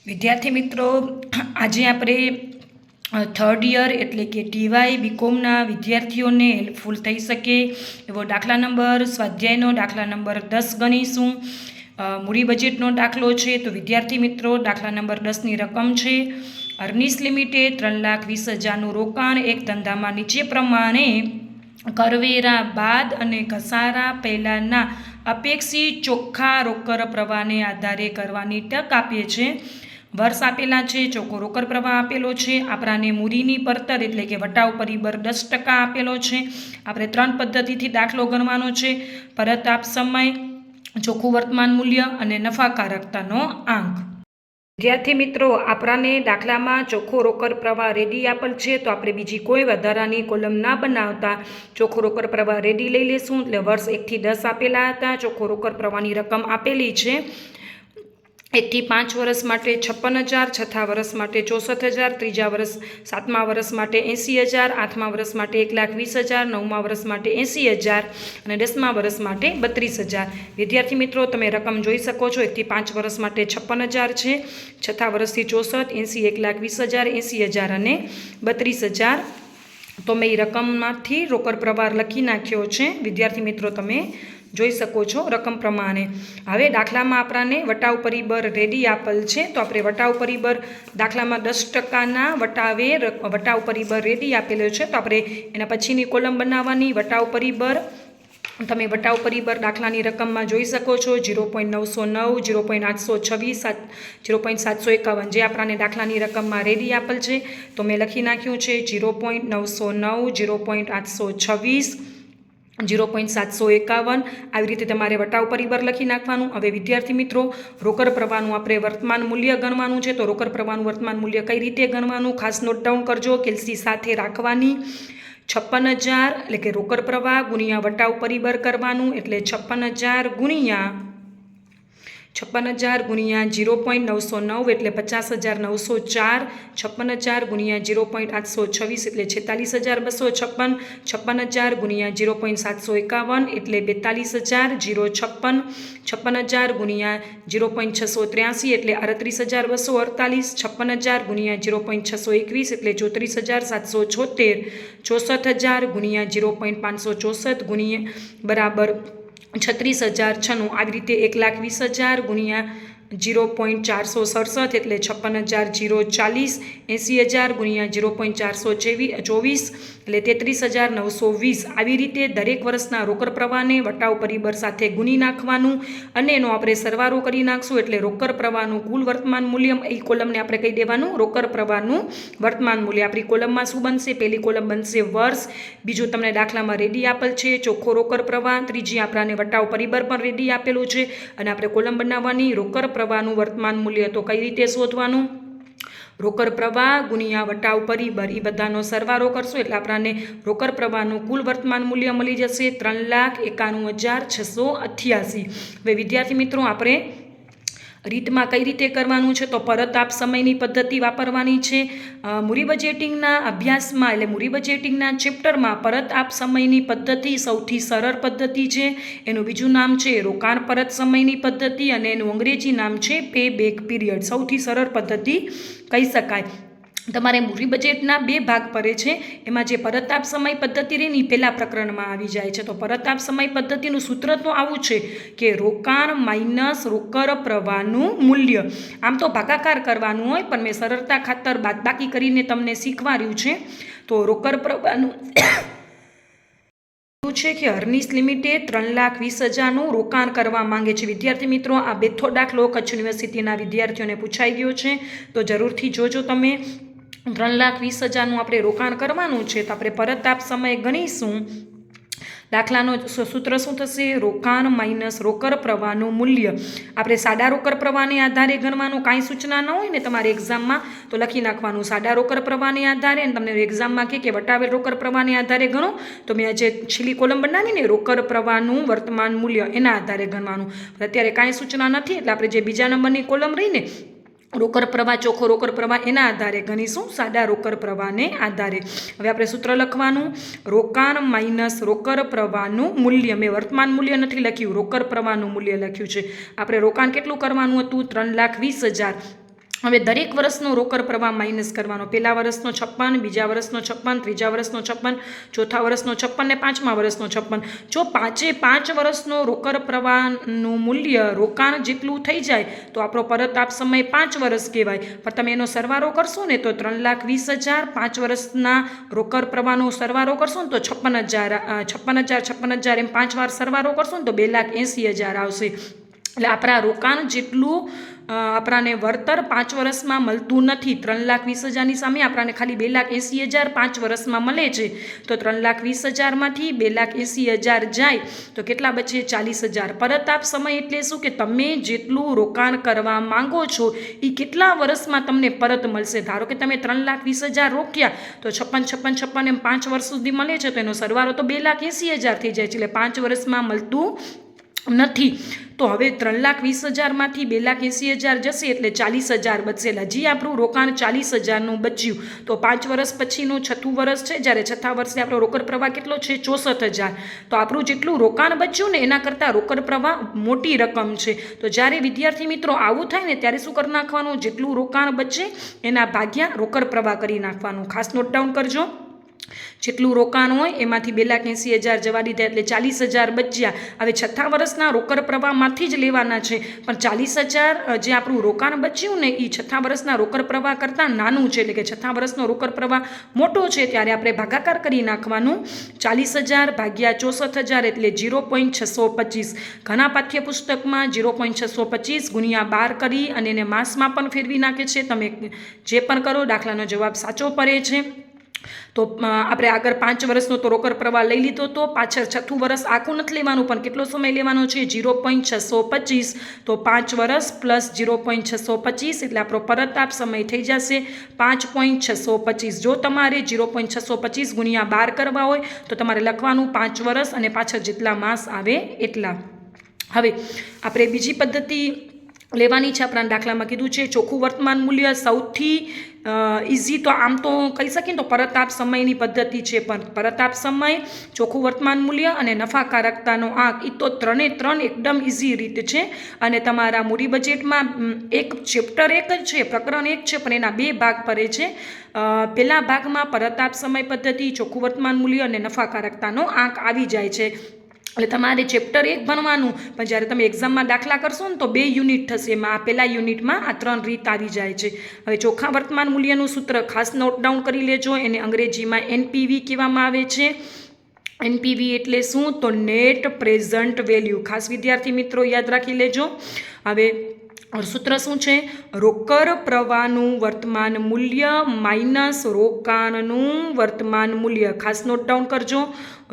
વિદ્યાર્થી મિત્રો, આજે આપણે થર્ડ યર એટલે કે ટીવાય બીકોમના વિદ્યાર્થીઓને હેલ્પફુલ થઈ શકે એવો દાખલા નંબર સ્વાધ્યાયનો દાખલા નંબર 10 ગણીશું. મૂડી બજેટનો દાખલો છે. તો વિદ્યાર્થી મિત્રો, દાખલા નંબર 10ની રકમ છે અર્નિસ લિમિટેડ 3,20,000નું રોકાણ એક ધંધામાં નીચે પ્રમાણે કરવેરા બાદ અને ઘસારા પહેલાંના અપેક્ષિત ચોખ્ખા રોકડ પ્રવાહને આધારે કરવાની તક આપે છે. વર્ષ આપેલા છે, ચોખ્ખો રોકડ પ્રવાહ આપેલો છે, આપણાને મૂડીની પડતર એટલે કે વટાવ પરિબળ 10% આપેલો છે. આપણે 3 પદ્ધતિથી દાખલો ગણવાનો છે: પરત આપ સમય, ચોખ્ખું વર્તમાન મૂલ્ય અને નફાકારકતાનો આંક. વિદ્યાર્થી મિત્રો, આપણાને દાખલામાં ચોખ્ખો રોકડ પ્રવાહ રેડી આપેલ છે, તો આપણે બીજી કોઈ વધારાની કોલમ ના બનાવતા ચોખ્ખો રોકડ પ્રવાહ રેડી લઈ લેશું. એટલે વર્ષ 1 થી 10 આપેલા હતા, ચોખ્ખો રોકડ પ્રવાહની રકમ આપેલી છે 1 થી 5 વર્ષ માટે 56,000, છઠ્ઠા વર્ષ માટે 64,000, ત્રીજા વર્ષ 7મા વર્ષ માટે 80,000, 8મા વર્ષ માટે 1,20,000, 9મા વર્ષ માટે 80,000 અને 10મા વર્ષ માટે 32,000. વિદ્યાર્થી મિત્રો, તમે રકમ જોઈ શકો છો. 1 થી 5 વર્ષ માટે 56,000 છે, છઠ્ઠા વર્ષથી 64, 80, 1,20,000, 80,000 અને 32,000. તો મેં એ રકમમાંથી રોકડ પ્રવાહ લખી નાખ્યો છે. વિદ્યાર્થી મિત્રો, તમે જોઈ શકો છો રકમ પ્રમાણે. હવે દાખલામાં આપણાને વટાવ પરિબળ રેડી આપેલ છે, તો આપણે વટાવ પરિબળ દાખલામાં 10%ના વટાવ પરિબળ રેડી આપેલો છે, તો આપણે એના પછીની કોલમ બનાવવાની. વટાવ પરિબળ, તમે વટાવ પરિબળ દાખલાની રકમમાં જોઈ શકો છો 0.909, 0.826, 0.751 જે આપણાને દાખલાની રકમમાં રેડી આપેલ છે. તો મેં લખી નાખ્યું છે 0.909, 0.826, 0.751. આવી રીતે તમારે વટાવ પરિબળ લખી નાખવાનું. હવે વિદ્યાર્થી મિત્રો, રોકડ પ્રવાહનું આપણે વર્તમાન મૂલ્ય ગણવાનું છે. તો રોકડ પ્રવાહનું વર્તમાન મૂલ્ય કઈ રીતે ગણવાનું ખાસ નોટ ડાઉન કરજો. કેલ્સી સાથે રાખવાની. 56,000 એટલે કે રોકડ પ્રવાહ ગુણ્યા વટાવ પરિબળ કરવાનું. એટલે 56,000 ગુણ્યા 0.909 એટલે 50,904, 56,000 ગુણ્યા 0.826 એટલે 46,256, 56,000 ગુણ્યા 0.751 એટલે 42,056, 56,000 ગુણ્યા 0.683 એટલે 38,248, 56,000 ગુણ્યા 0.621 એટલે 34,776, 64,000 ગુણ્યા 0.564 ગુણ્યા બરાબર 36,096. આવી રીતે 1,20,000 ગુણ્યા 0.467 એટલે 56,040, 80,000 ગુણ્યા 0.424 એટલે 33,920. આવી રીતે દરેક વર્ષના રોકડ પ્રવાહને વટાવ પરિબળ સાથે ગુણી નાખવાનું અને એનો આપણે સરવાળો કરી નાખશું. એટલે રોકડ પ્રવાહનું કુલ વર્તમાન મૂલ્ય, એ કોલમને આપણે કહી દેવાનું રોકડ પ્રવાહનું વર્તમાન મૂલ્ય. આપણી કોલમમાં શું બનશે? પહેલી કોલમ બનશે વર્ષ, બીજું તમને દાખલામાં રેડી આપેલ છે ચોખ્ખો રોકડ પ્રવાહ, ત્રીજી આપણાને વટાવ પરિબળ પણ રેડી આપેલું છે અને આપણે કોલમ બનાવવાની રોકડ પ્રવાહનું વર્તમાન મૂલ્ય. તો કઈ રીતે શોધવાનું? રોકડ પ્રવાહ ગુણ્યા વટાવ પરિબળ, એ બધાનો સરવાળો કરશું એટલે આપણને રોકડ પ્રવાહનું કુલ વર્તમાન મૂલ્ય મળી જશે 3,91,688. હવે વિદ્યાર્થી મિત્રો, આપણે રીતમાં કઈ રીતે કરવાનું છે? તો પરત આપ સમયની પદ્ધતિ વાપરવાની છે. મૂડી બજેટિંગના અભ્યાસમાં એટલે મૂડી બજેટિંગના ચેપ્ટરમાં પરત આપ સમયની પદ્ધતિ સૌથી સરળ પદ્ધતિ છે. એનું બીજું નામ છે રોકાણ પરત સમયની પદ્ધતિ અને એનું અંગ્રેજી નામ છે પે બેક પીરિયડ. સૌથી સરળ પદ્ધતિ કહી શકાય. તમારે મૂડી બજેટના 2 ભાગ પડે છે. એમાં જે પરત આપ સમય પદ્ધતિ રહી પહેલા પ્રકરણમાં આવી જાય છે. તો પરત આપ સમય પદ્ધતિનું સૂત્ર તો આવું છે કે રોકાણ માઇનસ રોકડ પ્રવાહનું મૂલ્ય. આમ તો ભાગાકાર કરવાનું હોય, પણ મેં સરળતા ખાતર બાદબાકી કરીને તમને શીખવાડ્યું છે. તો રોકડ પ્રવાહનું છે કે અર્નિસ લિમિટેડ 3,20,000નું રોકાણ કરવા માંગે છે. વિદ્યાર્થી મિત્રો, આ બેઠો દાખલો કચ્છ યુનિવર્સિટીના વિદ્યાર્થીઓને પૂછાઈ ગયો છે, તો જરૂરથી જોજો તમે. 3,20,000નું આપણે રોકાણ કરવાનું છે, તો આપણે પરત આપ સમય ગણીશું. દાખલાનો સૂત્ર શું થશે? રોકાણ માઇનસ રોકડ પ્રવાહનું મૂલ્ય. આપણે સાદા રોકડ પ્રવાહને આધારે ગણવાનું. કાંઈ સૂચના ન હોય ને તમારે એક્ઝામમાં, તો લખી નાખવાનું સાદા રોકડ પ્રવાહને આધારે. અને તમને એક્ઝામમાં કે વટાવેલ રોકડ પ્રવાહને આધારે ગણો, તો મેં જે છેલ્લી કોલમ બનાવીને રોકડ પ્રવાહનું વર્તમાન મૂલ્ય એના આધારે ગણવાનું. અત્યારે કાંઈ સૂચના નથી એટલે આપણે જે બીજા નંબરની કોલમ રહીને રોકડ પ્રવાહ, ચોખ્ખો રોકડ પ્રવાહ એના આધારે ગણીશું, સાદા રોકડ પ્રવાહને આધારે. હવે આપણે સૂત્ર લખવાનું રોકાણ માઇનસ રોકડ પ્રવાહનું મૂલ્ય. મેં વર્તમાન મૂલ્ય નથી લખ્યું, રોકડ પ્રવાહનું મૂલ્ય લખ્યું છે. આપણે રોકાણ કેટલું કરવાનું હતું? 3,20,000. હવે દરેક વર્ષનો રોકડ પ્રવાહ માઇનસ કરવાનો. પહેલા વર્ષનો 56, બીજા વર્ષનો 56, ત્રીજા વર્ષનો 56, ચોથા વર્ષનો 56 ને પાંચમા વર્ષનો 56. જો 5 વર્ષનો રોકડ પ્રવાહનું મૂલ્ય રોકાણ જેટલું થઈ જાય તો આપણો પરત આપ સમય 5 વર્ષ કહેવાય. પણ તમે એનો સરવાળો કરશો ને તો 3,20,000, 5 વર્ષના રોકડ પ્રવાહનો સરવાળો કરશો ને તો 56,000 એમ 5 વાર સરવાળો કરશો ને તો 2,80,000 આવશે. એટલે આપણા રોકાણ જેટલું આપણાને વળતર 5 વર્ષમાં મળતું નથી. 3,20,000ની સામે આપણાને ખાલી 2,80,000 5 વર્ષમાં મળે છે. તો 3,20,000માંથી 2,80,000 જાય તો કેટલા બચે? 40,000. પરત આપ સમય એટલે શું કે તમે જેટલું રોકાણ કરવા માંગો છો એ કેટલા વર્ષમાં તમને પરત મળશે. ધારો કે તમે 3,20,000 રોક્યા તો 56 એમ 5 વર્ષ સુધી મળે છે તો એનો સરવાળો તો 2,80,000 થઈ જાય છે. એટલે 5 વર્ષમાં મળતું નથી. તો હવે 3,20,000માંથી 2,80,000 જશે એટલે 40,000 બચશે. હજી આપણું રોકાણ 40,000નું બચ્યું. તો 5 વર્ષ પછીનું 6થું વર્ષ છે, જ્યારે 6થા વર્ષે આપણો રોકડ પ્રવાહ કેટલો છે? 64,000. તો આપણું જેટલું રોકાણ બચ્યું ને એના કરતાં રોકડ પ્રવાહ મોટી રકમ છે. તો જ્યારે વિદ્યાર્થી મિત્રો આવું થાય ને ત્યારે શું કરી નાખવાનું? જેટલું રોકાણ બચે એના ભાગ્યા રોકડ પ્રવાહ કરી નાખવાનું. ખાસ નોટ ડાઉન કરજો. જેટલું રોકાણ હોય એમાંથી 2,80,000 જવા દીધા એટલે 40,000 બચ્યા. હવે 6થા વર્ષના રોકડ પ્રવાહમાંથી જ લેવાના છે. પણ 40,000 જે આપણું રોકાણ બચ્યું ને એ 6થા વર્ષના રોકડ પ્રવાહ કરતાં નાનું છે. એટલે કે 6થા વર્ષનો રોકડ પ્રવાહ મોટો છે ત્યારે આપણે ભાગાકાર કરી નાખવાનું. 40,000 ભાગ્યા 64,000 એટલે 0.625. ઘણા પાઠ્યપુસ્તકમાં 0.625 ગુણ્યા 12 કરી અને એને માસમાં પણ ફેરવી નાખે છે. તમે જે પણ કરો દાખલાનો જવાબ સાચો પડે છે. તો આપણે આગળ 5 વર્ષનો તો રોકડ પ્રવાહ લઈ લીધો તો પાછળ 6થું વર્ષ આખું નથી લેવાનું પણ કેટલો સમય લેવાનો છે? 0.625. તો 5 વર્ષ પ્લસ 0.625 એટલે આપણો પરત આપ સમય થઈ જશે 5.625. જો તમારે 0.625 ગુણ્યા 12 કરવા હોય તો તમારે લખવાનું 5 વર્ષ અને પાછળ જેટલા માસ આવે એટલા. હવે આપણે બીજી પદ્ધતિ લેવાની છે. આપણા દાખલામાં કીધું છે ચોખ્ખું વર્તમાન મૂલ્ય સૌથી ઇઝી તો આમ તો કહી શકીએ તો પરત આપ સમયની પદ્ધતિ છે. પણ પરત આપ સમય, ચોખ્ખું વર્તમાન મૂલ્ય અને નફાકારકતાનો આંક એ તો 3 એકદમ ઇઝી રીત છે. અને તમારા મૂડી બજેટમાં એક ચેપ્ટર 1 જ છે, પ્રકરણ 1 છે, પણ એના 2 ભાગ પડે છે. પહેલા ભાગમાં પરત આપ સમય પદ્ધતિ, ચોખ્ખું વર્તમાન મૂલ્ય અને નફાકારકતાનો આંક આવી જાય છે. એટલે તમારે ચેપ્ટર 1 ભણવાનું પણ જ્યારે તમે એક્ઝામમાં દાખલા કરશો ને તો 2 યુનિટ થશે. એમાં પહેલા યુનિટમાં આ 3 રીત આવી જાય છે. હવે ચોખ્ખા વર્તમાન મૂલ્યનું સૂત્ર ખાસ નોટ ડાઉન કરી લેજો. એને અંગ્રેજીમાં એનપીવી કહેવામાં આવે છે. એનપીવી એટલે શું? તો નેટ પ્રેઝન્ટ વેલ્યુ. ખાસ વિદ્યાર્થી મિત્રો યાદ રાખી લેજો. હવે સૂત્ર શું છે? રોકડ પ્રવાહનું વર્તમાન મૂલ્ય માઇનસ રોકાણનું વર્તમાન મૂલ્ય. ખાસ નોટ ડાઉન કરજો.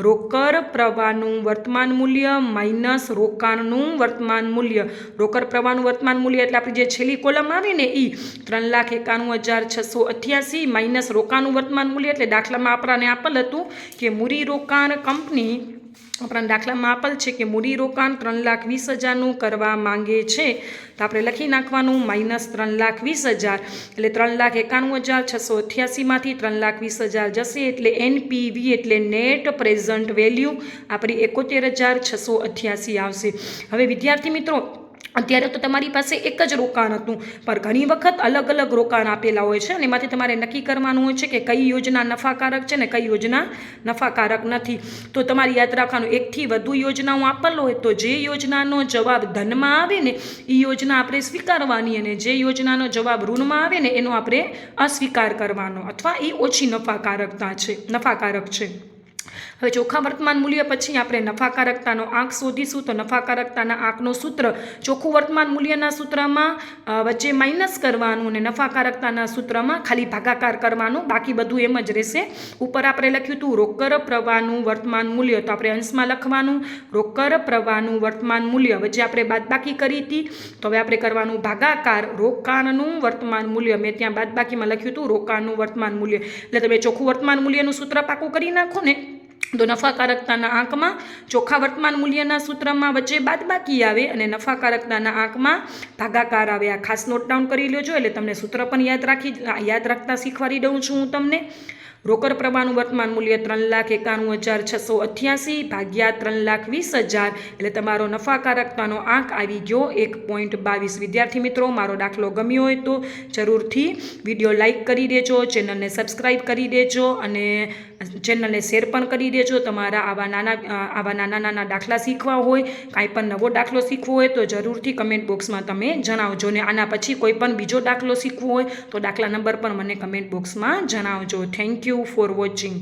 રોકડ પ્રવાહનું વર્તમાન મૂલ્ય માઇનસ રોકાણનું વર્તમાન મૂલ્ય. રોકડ પ્રવાહનું વર્તમાન મૂલ્ય એટલે આપણી જે છેલ્લી કોલમ આવી ને એ 3,91,688 માઇનસ રોકાણનું વર્તમાન મૂલ્ય એટલે દાખલામાં આપણને આપેલ હતું કે મૂડી રોકાણ કંપની આપણા દાખલામાં આપેલ છે કે મૂડી રોકાણ 3,20,000નું કરવા માંગે છે. તો આપણે લખી નાખવાનું માઇનસ 3,20,000 એટલે 3,91,688માંથી 3,20,000 જશે એટલે એનપીવી એટલે નેટ પ્રેઝન્ટ વેલ્યુ આપણી 71,688 આવશે. હવે વિદ્યાર્થી મિત્રો અત્યારે તો તમારી પાસે એક જ રોકાણ હતું પણ ઘણી વખત અલગ અલગ રોકાણ આપેલા હોય છે અને એમાંથી તમારે નક્કી કરવાનું હોય છે કે કઈ યોજના નફાકારક છે ને કઈ યોજના નફાકારક નથી. તો તમારે યાદ રાખવાનું એકથી વધુ યોજનાઓ આપેલ હોય તો જે યોજનાનો જવાબ ધનમાં આવે ને એ યોજના આપણે સ્વીકારવાની અને જે યોજનાનો જવાબ ઋણમાં આવે ને એનો આપણે અસ્વીકાર કરવાનો અથવા એ ઓછી નફાકારક છે. હવે ચોખ્ખા વર્તમાન મૂલ્ય પછી આપણે નફાકારકતાનો આંક શોધીશું. તો નફાકારકતાના આંકનું સૂત્ર ચોખ્ખું વર્તમાન મૂલ્યના સૂત્રમાં વચ્ચે માઇનસ કરવાનું અને નફાકારકતાના સૂત્રમાં ખાલી ભાગાકાર કરવાનું. બાકી બધું એમ જ રહેશે. ઉપર આપણે લખ્યું હતું રોકડ પ્રવાહનું વર્તમાન મૂલ્ય તો આપણે અંશમાં લખવાનું રોકડ પ્રવાહનું વર્તમાન મૂલ્ય. વચ્ચે આપણે બાદબાકી કરી હતી તો હવે આપણે કરવાનું ભાગાકાર રોકાણનું વર્તમાન મૂલ્ય. મેં ત્યાં બાદબાકીમાં લખ્યું હતું રોકાણનું વર્તમાન મૂલ્ય. એટલે તમે ચોખ્ખું વર્તમાન મૂલ્યનું સૂત્ર પાકું કરી નાખો ને તો નફાકારકતાના આંકમાં ચોખ્ખા વર્તમાન મૂલ્યના સૂત્રમાં વચ્ચે બાદબાકી આવે અને નફાકારકતાના આંકમાં ભાગાકાર આવે. આ ખાસ નોટ ડાઉન કરી લેજો એટલે તમને સૂત્ર પણ યાદ રાખતા શીખવાડી દઉં છું હું તમને. રોકડ પ્રવાહનું વર્તમાન મૂલ્ય 3,91,688 ભાગ્યા 3,20,000 એટલે તમારો નફાકારકતાનો આંક આવી ગયો 1.22. વિદ્યાર્થી મિત્રો, મારો દાખલો ગમ્યો હોય તો જરૂરથી વિડીયો લાઈક કરી દેજો, ચેનલને સબસ્ક્રાઈબ કરી દેજો અને ચેનલને શેર પણ કરી દેજો. તમારા આવા નાના દાખલા શીખવા હોય, કાંઈ પણ નવો દાખલો શીખવો હોય તો જરૂરથી કમેન્ટ બોક્સમાં તમે જણાવજો. ને આના પછી કોઈ પણ બીજો દાખલો શીખવો હોય તો દાખલા નંબર પણ મને કમેન્ટ બોક્સમાં જણાવજો. Thank you for watching.